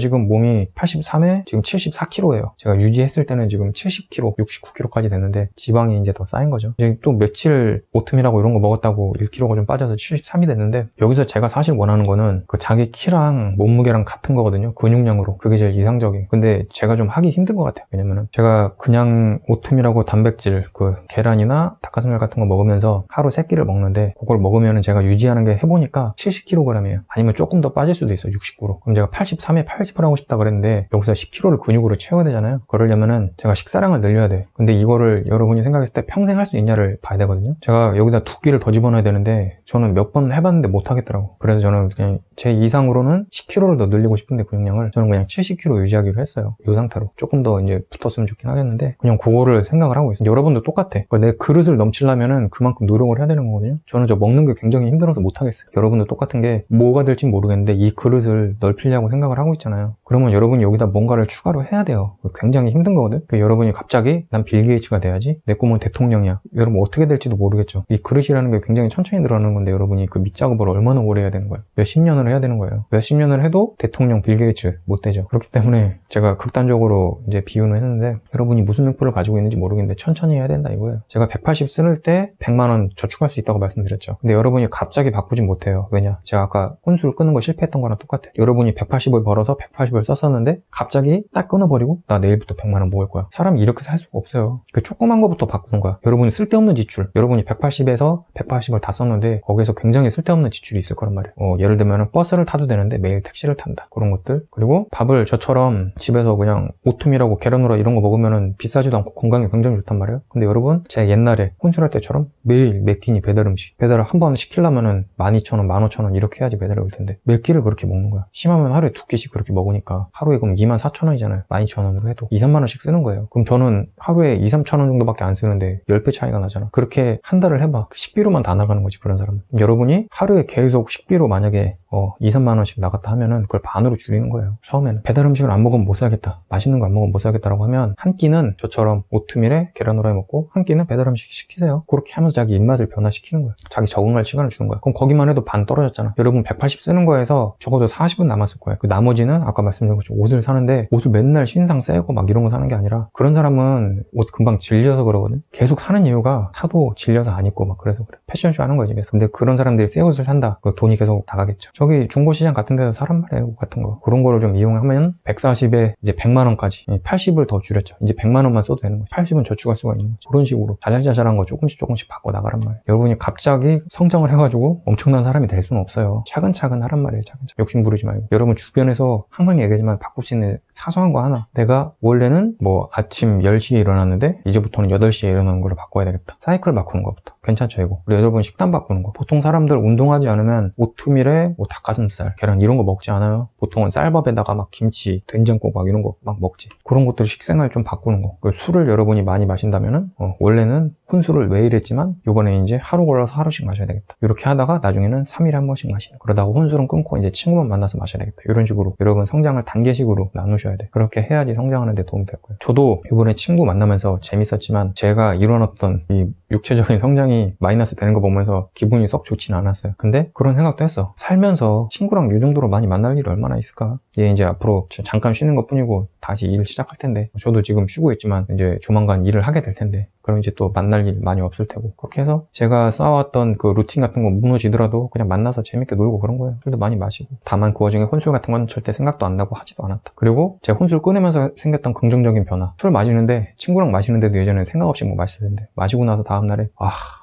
지금 몸이 83에 지금 74kg예요. 제가 유지했을 때는 지금 70kg, 69kg까지 됐는데 지방이 이제 더 쌓인 거죠. 이제 또 며칠 오트밀하고 이런 거 먹었다고 1kg가 좀 빠져서 73이 됐는데 여기서 제가 사실 원하는 거는 그 자기 키랑 몸무게랑 같은 거거든요. 근육량으로. 그게 제일 이상적이에요. 근데 제가 좀 하기 힘든 것 같아요. 왜냐면은 제가 그냥 오트밀하고 단백질, 그 계란이나 닭가슴살 같은 거 먹으면서 하루 3끼를 먹는데 그걸 먹으면은 제가 유지하는 게 해보니까 70kg이에요. 아니면 조금 더 빠질 수도 있어요. 60%. 그럼 제가 83에 80% 하고 싶다 그랬는데 여기서 10kg를 근육으로 채워야 되잖아요. 그러려면은 제가 식사량을 늘려야 돼. 근데 이거를 여러분이 생각했을 때 평생 할 수 있냐를 봐야 되거든요. 제가 여기다 2끼를 더 집어넣어야 되는데 저는 몇 번 해봤는데 못 하겠더라고. 그래서 저는 그냥 제 이상으로는 10kg를 더 늘리고 싶은데 근육량을 저는 그냥 70kg 유지하기로 했어요. 이 상태로. 조금 더 이제 붙었으면 좋긴 하겠는데 그냥 그거를 생각을 하고 있어요. 여러분도 똑같아. 내 그릇을 넘치려면은 그만큼 노력을 해야 되는 거거든요. 저는 저 먹는 게 굉장히 힘들어서 못 하겠어요. 여러분도 똑같은 게 뭐가 될지 모르겠는데 이 그릇을 넓히려고 생각을 하고 있잖아요. 그러면 여러분이 여기다 뭔가를 추가로 해야 돼요. 굉장히 힘든 거거든. 그러니까 여러분이 갑자기 난 빌 게이츠가 돼야지. 내 꿈은 대통령이야. 여러분 어떻게 될지도 모르겠죠. 이 그릇이라는 게 굉장히 천천히 늘어나는 건데 여러분이 그 밑작업을 얼마나 오래 해야 되는 거예요. 몇십 년을 해야 되는 거예요. 몇십 년을 해도 대통령 빌 게이츠 못 되죠. 그렇기 때문에 제가 극단적으로 이제 비유는 했는데 여러분이 무슨 목표를 가지고 있는지 모르겠는데 천천히 해야 된다 이거예요. 제가 180 쓸 때 100만 원 저축할 수 있다고 말씀드렸죠. 근데 여러분이 갑자기 바꾸진 못해요. 왜냐? 제가 아까 혼수를 끊는 거 실패했던 거랑 똑같아요. 여러분이 180을 벌어서 180을 썼었는데 갑자기 딱 끊어버리고 나 내일부터 100만 원 모을 거야. 사람이 이렇게 살 수가 없어요. 그 조그만 거부터 바꾸는 거야. 여러분이 쓸데없는 지출. 여러분이 180에서 180을 다 썼는데 거기에서 굉장히 쓸데없는 지출이 있을 거란 말이에요. 예를 들면 버스를 타도 되는데 매일 택시를 탄다. 그런 것들. 그리고 밥을 저처럼 집에서 그냥 오트밀하고 계란후라 이런 거 먹으면은 비싸지도 않고 건강에 굉장히 좋단 말이에요. 근데 여러분 제가 옛날에 혼술할 때처럼 매일 몇 끼니 배달 음식. 배달을 한 번 시키려면은 12,000원, 15,000원 이렇게 해야지 배달이 올 텐데 몇 끼를 그렇게 먹는 거야. 심하면 하루에 2끼씩 그렇게 먹으니까 하루에 그럼 24,000원이잖아요. 12,000원으로 해도 2, 3만원씩 쓰는 거예요. 그럼 저는 하루에 2, 3,000원 정도밖에 안 쓰는데 10배 차이가 나잖아. 그렇게 한 달을 해봐. 식비로만 다 나가는 거지 그런 사람은. 여러분이 하루에 계속 식비로 만약에 2, 3만원씩 나갔다 하면은 그걸 반으로 줄이는 거예요. 처음에는 배달 음식을 안 먹으면 못 살겠다. 맛있는 거 안 먹으면 못 살겠다라고 하면 한 끼는 저처럼 오트밀에 계란 후라이 먹고 한 끼는 배달 음식 시키세요. 그렇게 하면서 자기 입맛을 변화시키는 거예요. 자기 적응할 시간을 주는 거예요. 그럼 거기만 해도 반 떨어졌잖아. 여러분 180 쓰는 거에서 적어도 40은 남았을 거예요. 그 나머지는 아까 말씀드린 것처럼 옷을 사는데 옷을 맨날 신상 새고 막 이런 거 사는 게 아니라 그런 사람은 옷 금방 질려서 그러거든. 계속 사는 이유가 사도 질려서 안 입고 막 그래서 그래. 패션쇼 하는 거지. 그래서 근데 그런 사람들이 새 옷을 산다. 그 돈이 계속 나가겠죠. 저기 중고시장 같은 데서 사람 말이에요. 옷 같은 거. 그런 거를 좀 이용하면 140에 이제 100만 원까지 80을 더 줄였죠. 이제 100만 원만 써도 되는 거죠. 80은 저축할 수가 있는 거죠. 그런 식으로 자잘자잘한 거 조금씩 바꿔 나가란 말이에요. 여러분이 갑자기 성장을 해가지고 엄청난 사람이 될 수는 없어요. 차근차근 하란 말이에요. 차근차근. 욕심 부리지 말고. 여러분 주변에서 항상 얘기하지만 바꿀 수 있는 사소한 거 하나. 내가 원래는 뭐 아침 10시에 일어났는데 이제부터는 8시에 일어나는 걸로 바꿔야 되겠다. 사이클 바꾸는 것부터. 괜찮죠 이거. 우리 여러분 식단 바꾸는 거. 보통 사람들 운동하지 않으면 오트밀에 뭐 닭가슴살, 계란 이런 거 먹지 않아요. 보통은 쌀밥에다가 막 김치, 된장국 막 이런 거 막 먹지. 그런 것들 식생활 좀 바꾸는 거. 술을 여러분이 많이 마신다면은 원래는 혼술을 매일 했지만 요번에 이제 하루 걸러서 하루씩 마셔야 되겠다. 이렇게 하다가 나중에는 3일에 한 번씩 마시는. 그러다가 혼술은 끊고 이제 친구만 만나서 마셔야 되겠다. 이런 식으로 여러분 성장을 단계식으로 나누셔야 돼. 그렇게 해야지 성장하는 데 도움이 될 거예요. 저도 이번에 친구 만나면서 재밌었지만 제가 일어났던 이 육체적인 성장이 성장이 마이너스 되는 거 보면서 기분이 썩 좋지는 않았어요. 근데 그런 생각도 했어. 살면서 친구랑 이 정도로 많이 만날 일이 얼마나 있을까? 얘 이제 앞으로 잠깐 쉬는 것 뿐이고 다시 일 시작할 텐데, 저도 지금 쉬고 있지만 이제 조만간 일을 하게 될 텐데, 그럼 이제 또 만날 일 많이 없을 테고, 그렇게 해서 제가 쌓아왔던 그 루틴 같은 거 무너지더라도 그냥 만나서 재밌게 놀고 그런 거예요. 술도 많이 마시고. 다만 그 와중에 혼술 같은 건 절대 생각도 안 나고 하지도 않았다. 그리고 제가 혼술 끊으면서 생겼던 긍정적인 변화, 술 마시는데, 친구랑 마시는데도 예전에 생각 없이 뭐 마셨는데, 마시고 나서 다음날에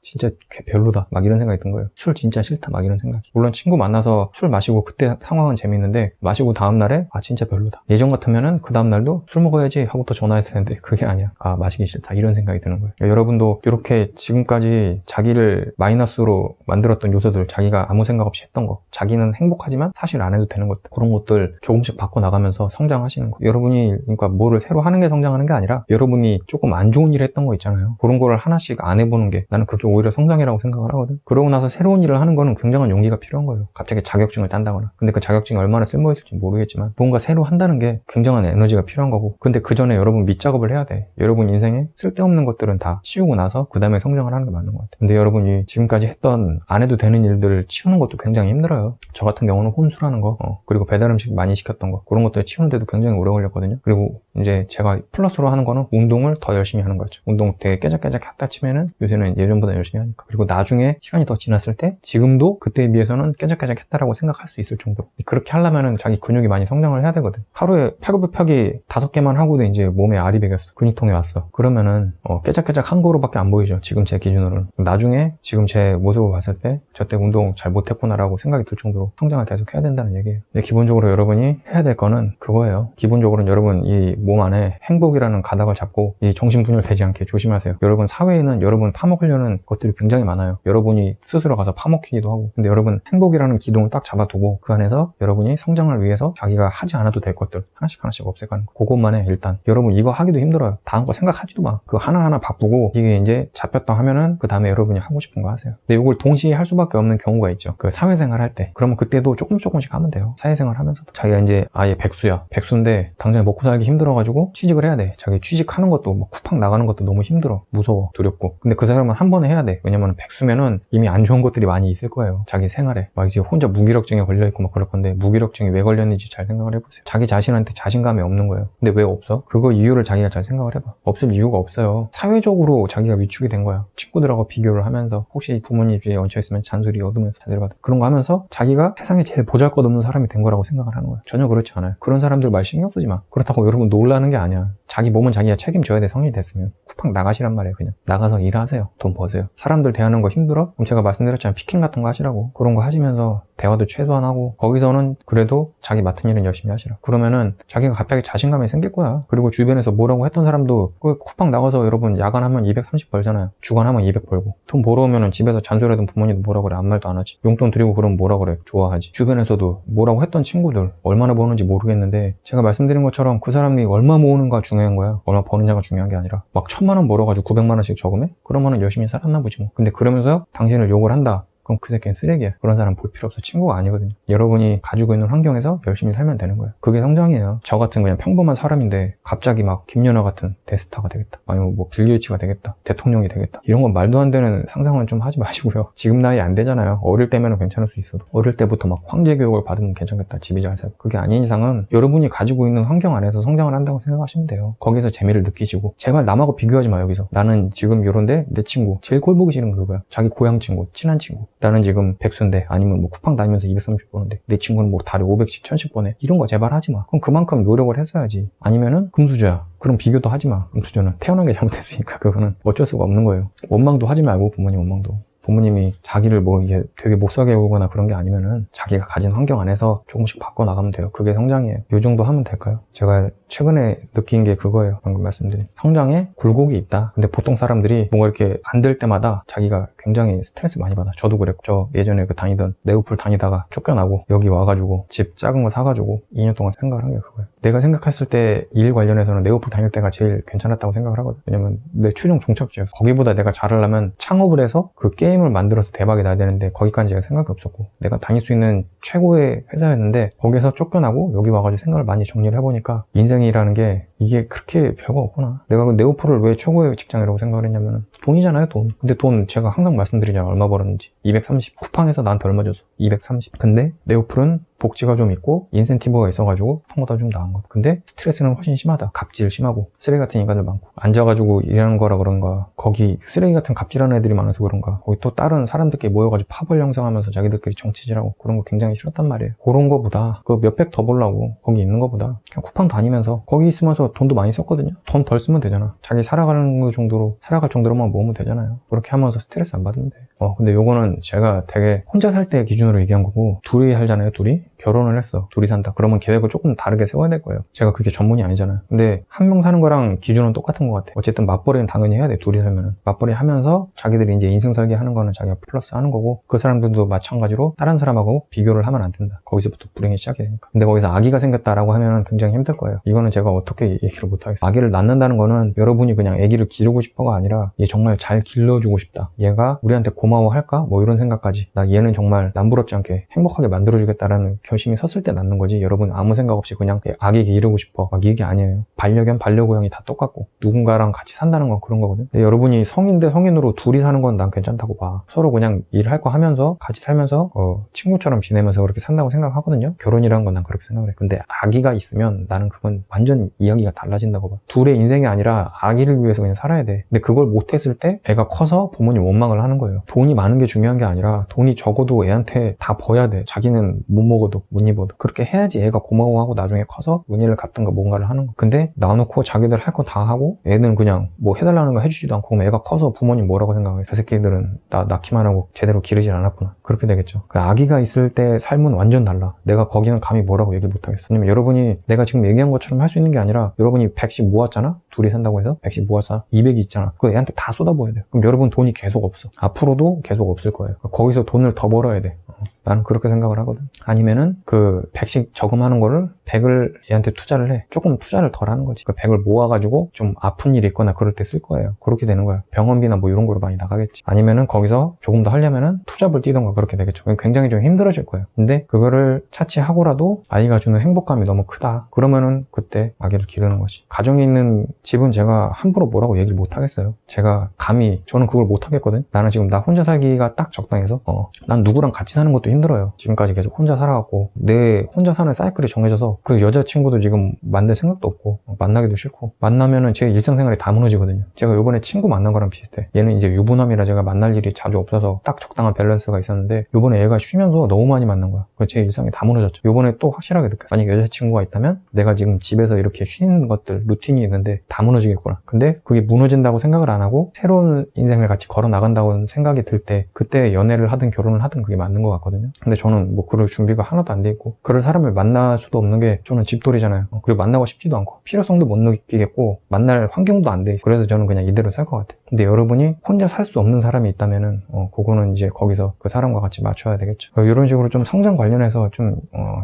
진짜 별로다 막 이런 생각이 든 거예요. 술 진짜 싫다 막 이런 생각. 물론 친구 만나서 술 마시고 그때 상황은 재밌는데, 마시고 다음날에 진짜 별로다. 예전 같으면은 그 다음날도 술 먹어야지 하고 또 전화했을 텐데, 그게 아니야. 마시기 싫다 이런 생각이 드는 거예요. 여러분도 이렇게 지금까지 자기를 마이너스로 만들었던 요소들, 자기가 아무 생각 없이 했던 거, 자기는 행복하지만 사실 안 해도 되는 것들, 그런 것들 조금씩 바꿔나가면서 성장하시는 거. 여러분이 그러니까 뭐를 새로 하는 게 성장하는 게 아니라, 여러분이 조금 안 좋은 일을 했던 거 있잖아요. 그런 거를 하나씩 안 해보는 게, 나는 그게 오히려 성장이라고 생각을 하거든. 그러고 나서 새로운 일을 하는 거는 굉장한 용기가 필요한 거예요. 갑자기 자격증을 딴다거나. 근데 그 자격증이 얼마나 쓸모있을지 모르겠지만 뭔가 새로 한다는 게 굉장한 에너지가 필요한 거고, 근데 그 전에 여러분 밑작업을 해야 돼. 여러분 인생에 쓸데없는 것들은 다 치우고 나서 그 다음에 성장을 하는 게 맞는 것 같아요. 근데 여러분이 지금까지 했던 안 해도 되는 일들을 치우는 것도 굉장히 힘들어요. 저 같은 경우는 혼술하는 거, 그리고 배달 음식 많이 시켰던 거, 그런 것들 치우는데도 굉장히 오래 걸렸거든요. 그리고 이제 제가 플러스로 하는 거는 운동을 더 열심히 하는 거죠. 운동 되게 깨작깨작 했다 치면은 요새는 예전보다 열심히 하니까. 그리고 나중에 시간이 더 지났을 때 지금도 그때에 비해서는 깨작깨작 했다라고 생각할 수 있을 정도로. 그렇게 하려면은 자기 근육이 많이 성장을 해야 되거든. 하루에 팔굽혀펴기 5개만 하고도 이제 몸에 알이 배겼어. 근육통이 왔어. 그러면은 깨작깨작 한 거로밖에 안 보이죠. 지금 제 기준으로는. 나중에 지금 제 모습을 봤을 때 저때 운동 잘 못했구나라고 생각이 들 정도로 성장을 계속 해야 된다는 얘기예요. 근데 기본적으로 여러분이 해야 될 거는 그거예요. 기본적으로는 여러분 이 몸 안에 행복이라는 가닥을 잡고 이 정신분열되지 않게 조심하세요. 여러분 사회에는 여러분 파먹으려는 것들이 굉장히 많아요. 여러분이 스스로 가서 파먹히기도 하고. 근데 여러분 행복이라는 기둥을 딱 잡아두고 그 안에서 여러분이 성장을 위해서 자기가 하지 않아도 될 것들 하나씩 없애가는 거. 그것만 해. 일단 여러분 이거 하기도 힘들어요. 다음 거 생각하지도 마. 그 하나하나 바쁘고 이게 이제 잡혔다 하면은 그 다음에 여러분이 하고 싶은 거 하세요. 근데 이걸 동시에 할 수밖에 없는 경우가 있죠. 그 사회생활 할 때. 그러면 그때도 조금씩 하면 돼요. 사회생활 하면서도 자기가 이제 아예 백수야. 백수인데 당장 먹고 살기 힘들어가지고 취직을 해야 돼. 자기 취직하는 것도 뭐 쿠팡 나가는 것도 너무 힘들어. 무서워. 두렵고. 근데 그 사람은 한 번에 해야 돼. 왜냐면 백수면은 이미 안 좋은 것들이 많이 있을 거예요. 자기 생활에. 막 이제 혼자 무기력증에 걸려있고 막 그럴 건데, 무기력증이 왜 걸렸는지 잘 생각을 해보세요. 자기 자신한테 자신감이 없는 거예요. 근데 왜 없어? 그거 이유를 자기가 잘 생각을 해봐. 없을 이유가 없어요. 사회적으로 자기가 위축이 된 거야. 친구들하고 비교를 하면서, 혹시 부모님 집에 얹혀있으면 잔소리 얻으면서 잔소리받아. 그런 거 하면서 자기가 세상에 제일 보잘것없는 사람이 된 거라고 생각을 하는 거야. 전혀 그렇지 않아요. 그런 사람들 말 신경 쓰지 마. 그렇다고 여러분 놀라는 게 아니야. 자기 몸은 자기가 책임져야 돼. 성인이 됐으면 쿠팡 나가시란 말이에요. 그냥 나가서 일하세요. 돈 버세요. 사람들 대하는 거 힘들어? 그럼 제가 말씀드렸잖아요. 피킹 같은 거 하시라고. 그런 거 하시면서 대화도 최소한 하고, 거기서는 그래도 자기 맡은 일은 열심히 하시라. 그러면은 자기가 갑자기 자신감이 생길 거야. 그리고 주변에서 뭐라고 했던 사람도 그 쿠팡 나가서 여러분 야간하면 230 벌잖아요. 주간하면 200 벌고. 돈 벌어오면은 집에서 잔소리하던 부모님도 뭐라 그래? 아무 말도 안 하지. 용돈 드리고 그러면 뭐라 그래? 좋아하지. 주변에서도 뭐라고 했던 친구들 얼마나 버는지 모르겠는데, 제가 말씀드린 것처럼 그 사람이 얼마 모으는가 중요한 거야. 얼마 버느냐가 중요한 게 아니라 막 1000만 원 벌어가지고 900만 원씩 저금해? 그러면은 열심히 살았나 보지 뭐. 근데 그러면서 당신을 욕을 한다. 그럼 그 새끼는 쓰레기야. 그런 사람 볼 필요 없어. 친구가 아니거든요. 여러분이 가지고 있는 환경에서 열심히 살면 되는 거예요. 그게 성장이에요. 저 같은 그냥 평범한 사람인데 갑자기 막 김연아 같은 대스타가 되겠다. 아니면 뭐 빌 게이츠가 되겠다. 대통령이 되겠다. 이런 건 말도 안 되는 상상은 좀 하지 마시고요. 지금 나이 안 되잖아요. 어릴 때면은 괜찮을 수 있어도. 어릴 때부터 막 황제 교육을 받으면 괜찮겠다. 집이 잘 살고. 그게 아닌 이상은 여러분이 가지고 있는 환경 안에서 성장을 한다고 생각하시면 돼요. 거기서 재미를 느끼시고. 제발 남하고 비교하지 마. 여기서 나는 지금 요런데 내 친구 제일 꼴 보기 싫은 거 그거야. 자기 고향 친구, 친한 친구. 나는 지금 백수인데, 아니면 뭐 쿠팡 다니면서 230 버는데 내 친구는 뭐 달에 500씩 1000씩 버네. 이런 거 제발 하지 마. 그럼 그만큼 노력을 했어야지. 아니면은 금수저야. 그럼 비교도 하지 마. 금수저는 태어난 게 잘못했으니까 그거는 어쩔 수가 없는 거예요. 원망도 하지 말고, 부모님 원망도. 부모님이 자기를 뭐 이게 되게 못 사게 오거나 그런 게 아니면은 자기가 가진 환경 안에서 조금씩 바꿔나가면 돼요. 그게 성장이에요. 요 정도 하면 될까요? 제가 최근에 느낀 게 그거예요. 방금 말씀드린 성장에 굴곡이 있다. 근데 보통 사람들이 뭔가 이렇게 안 될 때마다 자기가 굉장히 스트레스 많이 받아. 저도 그랬고, 저 예전에 그 다니던 네오플 다니다가 쫓겨나고 여기 와가지고 집 작은 거 사가지고 2년 동안 생각을 한 게 그거예요. 내가 생각했을 때 일 관련해서는 네오플 다닐 때가 제일 괜찮았다고 생각을 하거든. 왜냐면 내 최종 종착지였어. 거기보다 내가 잘하려면 창업을 해서 그 게임을 만들어서 대박이 나야 되는데 거기까지 제가 생각이 없었고, 내가 다닐 수 있는 최고의 회사였는데 거기서 쫓겨나고 여기 와가지고 생각을 많이 정리를 해보니까 인생이라는 게 이게 그렇게 별거 없구나. 내가 그 네오플을 왜 최고의 직장이라고 생각을 했냐면 돈이잖아요, 돈. 근데 돈 제가 항상 말씀드리잖아요. 얼마 벌었는지. 230. 쿠팡에서 나한테 얼마 줬어? 230. 근데 네오플은 복지가 좀 있고 인센티브가 있어가지고 통보다 좀 나은 것. 근데 스트레스는 훨씬 심하다. 갑질 심하고 쓰레기 같은 인간들 많고 앉아가지고 일하는 거라 그런가, 거기 쓰레기 같은 갑질하는 애들이 많아서 그런가, 거기 또 다른 사람들끼리 모여가지고 파벌 형성하면서 자기들끼리 정치질하고 그런 거 굉장히 싫었단 말이에요. 그런 거보다 그 몇백 더 벌라고 거기 있는 거보다 그냥 쿠팡 다니면서 거기 있으면서 돈도 많이 썼거든요. 돈 덜 쓰면 되잖아. 자기 살아가는 거 정도로, 살아갈 정도로만 모으면 되잖아요. 그렇게 하면서 스트레스 안 받으면 돼. 근데 요거는 제가 되게 혼자 살 때 기준으로 얘기한 거고, 둘이 살잖아요. 둘이 결혼을 했어. 둘이 산다. 그러면 계획을 조금 다르게 세워야 될 거예요. 제가 그게 전문이 아니잖아요. 근데 한 명 사는 거랑 기준은 똑같은 것 같아. 어쨌든 맞벌이는 당연히 해야 돼. 둘이 살면은 맞벌이 하면서 자기들이 이제 인생 설계하는 거는 자기가 플러스 하는 거고, 그 사람들도 마찬가지로 다른 사람하고 비교를 하면 안 된다. 거기서부터 불행이 시작이 되니까. 근데 거기서 아기가 생겼다라고 하면은 굉장히 힘들 거예요. 이거는 제가 어떻게 얘기를 못 하겠어요. 아기를 낳는다는 거는 여러분이 그냥 아기를 기르고 싶어가 아니라 얘 정말 잘 길러주고 싶다. 얘가 우리한테 고마워할까? 뭐 이런 생각까지. 나 얘는 정말 남부럽지 않게 행복하게 만들어주겠다라는 결심이 섰을 때 낳는 거지. 여러분 아무 생각 없이 그냥 아기 기르고 싶어 막 이게 아니에요. 반려견, 반려고양이 다 똑같고 누군가랑 같이 산다는 건 그런 거거든. 근데 여러분이 성인 대 성인으로 둘이 사는 건 난 괜찮다고 봐. 서로 그냥 일할 거 하면서 같이 살면서 친구처럼 지내면서 그렇게 산다고 생각하거든요. 결혼이라는 건 난 그렇게 생각을 해. 근데 아기가 있으면 나는 그건 완전 이야기가 달라진다고 봐. 둘의 인생이 아니라 아기를 위해서 그냥 살아야 돼. 근데 그걸 못했을 때 애가 커서 부모님 원망을 하는 거예요. 돈이 많은 게 중요한 게 아니라 돈이 적어도 애한테 다 버야 돼. 자기는 못 먹어도 못 입어도. 그렇게 해야지 애가 고마워하고 나중에 커서 은혜를 갚든가 뭔가를 하는 거. 근데 놔놓고 자기들 할 거 다 하고 애는 그냥 뭐 해달라는 거 해주지도 않고, 그럼 애가 커서 부모님 뭐라고 생각해? 저 새끼들은 나 낳기만 하고 제대로 기르질 않았구나. 그렇게 되겠죠. 그 아기가 있을 때 삶은 완전 달라. 내가 거기는 감히 뭐라고 얘기를 못하겠어. 왜냐면 여러분이 내가 지금 얘기한 것처럼 할 수 있는 게 아니라, 여러분이 100씩 모았잖아? 둘이 산다고 해서 100씩 모았어. 200이 있잖아. 그거 애한테 다 쏟아부어야 돼. 그럼 여러분 돈이 계속 없어. 앞으로도 계속 없을 거예요. 거기서 돈을 더 벌어야 돼. 나는 그렇게 생각을 하거든. 아니면은 그 100씩 저금하는 거를 100을 얘한테 투자를 해. 조금 투자를 덜 하는 거지. 그 100을 모아가지고 좀 아픈 일이 있거나 그럴 때 쓸 거예요. 그렇게 되는 거야. 병원비나 뭐 이런 거로 많이 나가겠지. 아니면은 거기서 조금 더 하려면은 투잡을 뛰던가 그렇게 되겠죠. 굉장히 좀 힘들어질 거예요. 근데 그거를 차치하고라도 아이가 주는 행복감이 너무 크다. 그러면은 그때 아기를 기르는 거지. 가정에 있는 집은 제가 함부로 뭐라고 얘기를 못 하겠어요. 제가 감히, 저는 그걸 못 하겠거든. 나는 지금 나 혼자 살기가 딱 적당해서 난 누구랑 같이 사는 것도 힘들어요. 지금까지 계속 혼자 살아갖고 내 혼자 사는 사이클이 정해져서 그 여자친구도 지금 만날 생각도 없고 만나기도 싫고, 만나면은 제 일상생활이 다 무너지거든요. 제가 요번에 친구 만난 거랑 비슷해. 얘는 이제 유부남이라 제가 만날 일이 자주 없어서 딱 적당한 밸런스가 있었는데, 요번에 얘가 쉬면서 너무 많이 만난 거야. 제 일상이 다 무너졌죠. 요번에 또 확실하게 느껴요. 만약 여자친구가 있다면 내가 지금 집에서 이렇게 쉬는 것들 루틴이 있는데 다 무너지겠구나. 근데 그게 무너진다고 생각을 안 하고 새로운 인생을 같이 걸어 나간다고 생각이 들 때, 그때 연애를 하든 결혼을 하든 그게 맞는 것 같거든요. 근데 저는 뭐 그럴 준비가 하나도 안 돼 있고, 그럴 사람을 만날 수도 없는 게 저는 집돌이잖아요. 그리고 만나고 싶지도 않고 필요성도 못 느끼겠고 만날 환경도 안 돼 있어. 그래서 저는 그냥 이대로 살 것 같아요. 근데 여러분이 혼자 살 수 없는 사람이 있다면은 그거는 이제 거기서 그 사람과 같이 맞춰야 되겠죠. 이런 식으로 좀 성장 관련해서 좀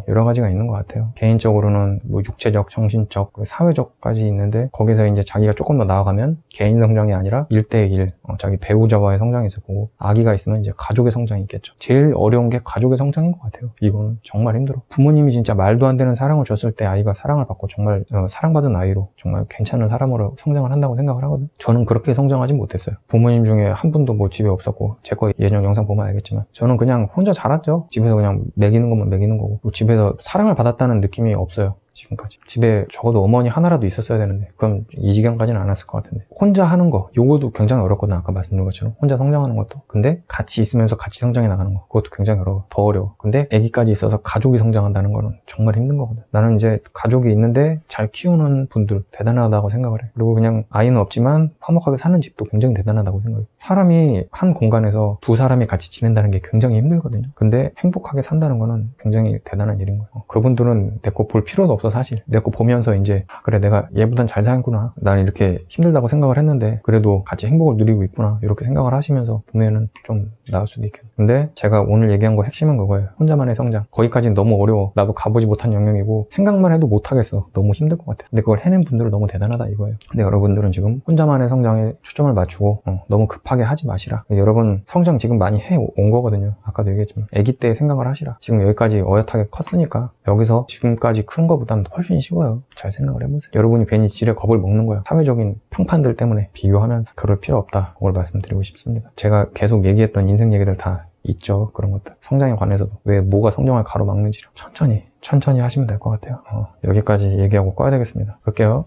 여러 가지가 있는 것 같아요. 개인적으로는 뭐 육체적, 정신적, 사회적까지 있는데, 거기서 이제 자기가 조금 더 나아가면 개인 성장이 아니라 1대1 자기 배우자와의 성장이 있을 거고, 아기가 있으면 이제 가족의 성장이 있겠죠. 제일 어려운 게 가족의 성장인 것 같아요. 이거는 정말 힘들어. 부모님이 진짜 말도 안 되는 사랑을 줬을 때 아이가 사랑을 받고 정말 사랑받은 아이로 정말 괜찮은 사람으로 성장을 한다고 생각을 하거든. 저는 그렇게 성장하지 못했어요. 부모님 중에 한 분도 뭐 집에 없었고, 제 거 예전 영상 보면 알겠지만 저는 그냥 혼자 자랐죠. 집에서 그냥 먹이는 것만 먹이는 거고, 집에서 사랑을 받았다는 느낌이 없어요. 지금까지. 집에 적어도 어머니 하나라도 있었어야 되는데, 그럼 이 지경까지는 안 왔을 것 같은데. 혼자 하는 거, 요거도 굉장히 어렵거든. 아까 말씀드린 것처럼 혼자 성장하는 것도. 근데 같이 있으면서 같이 성장해 나가는 거, 그것도 굉장히 어려워. 더 어려워. 근데 아기까지 있어서 가족이 성장한다는 거는 정말 힘든 거거든. 나는 이제 가족이 있는데 잘 키우는 분들 대단하다고 생각을 해. 그리고 그냥 아이는 없지만 화목하게 사는 집도 굉장히 대단하다고 생각해. 사람이 한 공간에서 두 사람이 같이 지낸다는 게 굉장히 힘들거든요. 근데 행복하게 산다는 거는 굉장히 대단한 일인 거예요. 그분들은 내 거 볼 필요도 없어 사실. 내 거 보면서 이제 그래 내가 얘보단 잘 살구나, 나는 이렇게 힘들다고 생각을 했는데 그래도 같이 행복을 누리고 있구나, 이렇게 생각을 하시면서 보면은 좀 나을 수도 있겠네요. 근데 제가 오늘 얘기한 거 핵심은 그거예요. 혼자만의 성장. 거기까지는 너무 어려워, 나도 가보지 못한 영역이고 생각만 해도 못하겠어, 너무 힘들 것 같아. 근데 그걸 해낸 분들은 너무 대단하다 이거예요. 근데 여러분들은 지금 혼자만의 성장에 초점을 맞추고 너무 급하게 하지 마시라. 여러분 성장 지금 많이 해온 거거든요. 아까도 얘기했지만 아기 때 생각을 하시라. 지금 여기까지 어엿하게 컸으니까 여기서 지금까지 큰 거보다는 훨씬 쉬워요. 잘 생각을 해보세요. 여러분이 괜히 지레 겁을 먹는 거예요. 사회적인 평판들 때문에 비교하면서 그럴 필요 없다, 그걸 말씀드리고 싶습니다. 제가 계속 얘기했던 인생 얘기들 다 있죠. 그런 것들 성장에 관해서도 왜 뭐가 성장을 가로막는지 천천히 하시면 될 것 같아요. 여기까지 얘기하고 꺼야 되겠습니다. 볼게요.